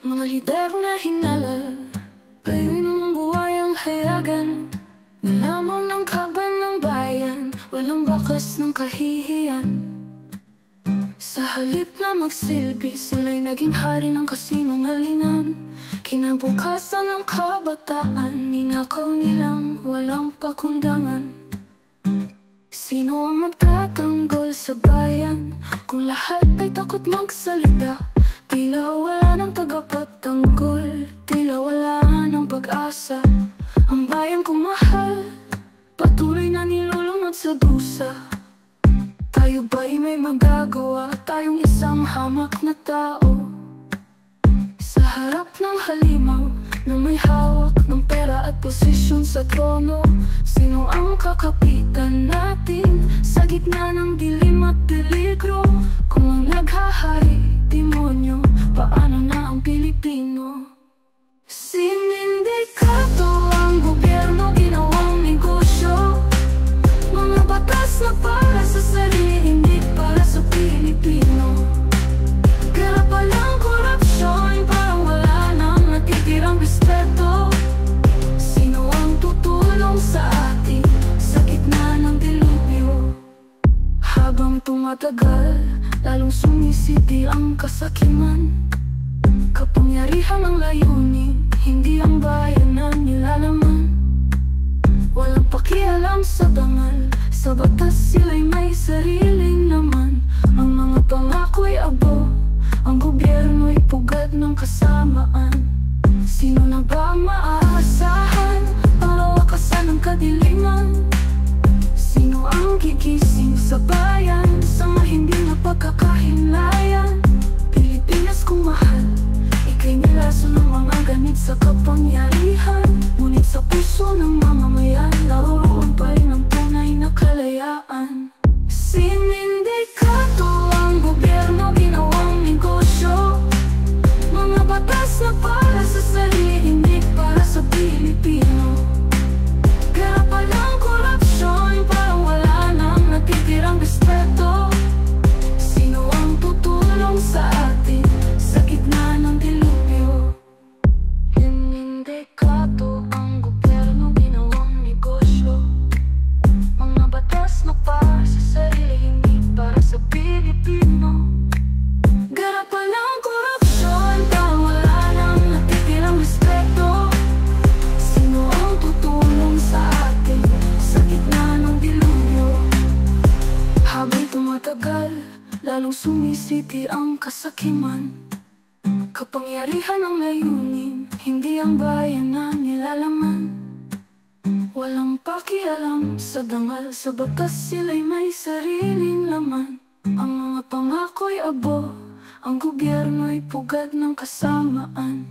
Mga lider na hinala, kayo'y namumuhay ang hayagan. Nilamang ng kaban ng bayan, walang bakas ng kahihiyan. Sa halip na magsilbi, sila'y naging hari ng kasinungalingan. Kinabukasan ng kabataan, ninakaw nilang walang pakundangan. Sino ang magtatanggol sa bayan, kung lahat ay takot magsalita? Tila wala ng tagapagtanggol, tila wala ng pag-asa. Ang bayan kong mahal, patuloy na nilulunod sa dusa. Tayo ba'y may magagawa, tayong isang hamak na tao? Sa harap ng halimaw, na may hawak ng pera at posisyon sa trono, sino ang kakapitan natin sa gitna ng dilim at peligro? Kung ang naghahari, demonyo, paano na ang Pilipino? Sinindikato ang gobyerno, ginawang negosyo. Mga batas na para sa sarili, hindi para sa Pilipino. Kaya palang korupsyon, parang wala nang natitirang respeto. Sino ang tutulong sa atin sa gitna ng dilubyo? Habang tumatagal, lalong sumisiti ang kasakiman. Kapangyarihan ang layunin, hindi ang bayan na nilalaman. Walang pakialam sa dangal, sa batas sila'y may sariling laman. Ang mga pangako'y abo, ang gobyerno'y pugad ng kasamaan. Sino na ba maaasahan, para wakasan ng kadiliman? Sino ang gigising sa bayan, sa mga hindi na pagkakahinlayan? Pilipinas kong mahal, ika'y nilaso ng mga ganit sa kapangyarihan. Ngunit sa puso ng mamamayan, naroon pa rin ang tunay na kalayaan. Sinindikato ang gobyerno, ginawang negosyo. Mga batas na para sa sarili, hindi para sa Pilipino. Kaya palang korupsyon, parang wala nang natitirang respeto. Sino ang tutulong sa atin sa gitna ng dilubyo? Sinindikato ang gobyerno, ginawang negosyo. Mga batas na para sa sarili, hindi para sa Pilipino. Gara pa ng korupsyon, parang wala nang natitirang respeto. Sino ang tutulong sa atin sa gitna ng dilubyo? Habang tumatagal, lalong sumisiti ang kasakiman. Kapangyarihan ang layunin, hindi ang bayan na nilalaman. Walang pakialam sa dangal, sa batas sila'y may sariling laman. Ang mga pangako'y abo, ang gobyerno'y pugad ng kasamaan.